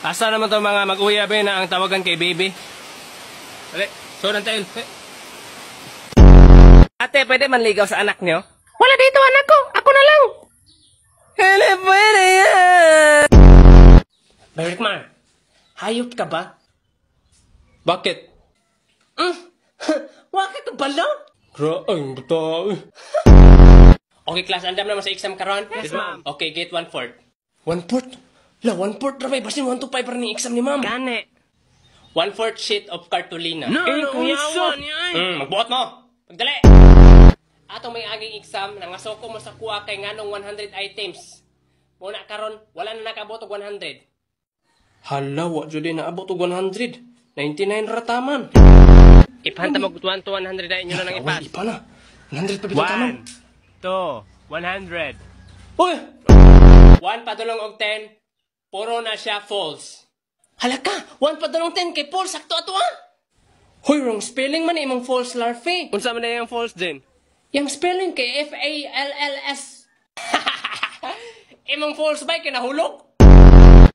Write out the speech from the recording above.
Asa naman to mga mag-uyabe na ang tawagan kay baby? Dali, sunan tayo. Ate, pwede manligaw sa anak niyo? Wala dito anak ko, ako na lang. Hindi pwede yan. Berikmar, hayop ka ba? Bakit? Bakit ka bala? Graang bata. Okay, class, andam naman sa exam karon? Yes, ma'am. Okay, get 1/4. 1/4? La, 1/4 ramay. Basin 1 to 5 para ni exam ni ma'am. Gani. 1/4 sheet of cartolina. No, kuyawan yan. Magbuhat mo. Pagdali. Atong may aging exam, nangasoko mo sa kuha kay nganong 100 items. Muna karon, wala na nakabot og 100. Hala, wa jud na abot og 100. 99 rataman. Ipahanta mo 1 to 100 ay inyo na nang ipas. Ipa na. 100 pa bitaw taman. 1, 2, 100. Uy! 1 padulong og 10, puro na siya false. Halaka! 1 padulong 10 kay false, sakto ato ah! Hoy, wrong spelling man imong false larfe. Unsa man na yung false din? Yang spelling kay Falls. Imong false ba kinahulog?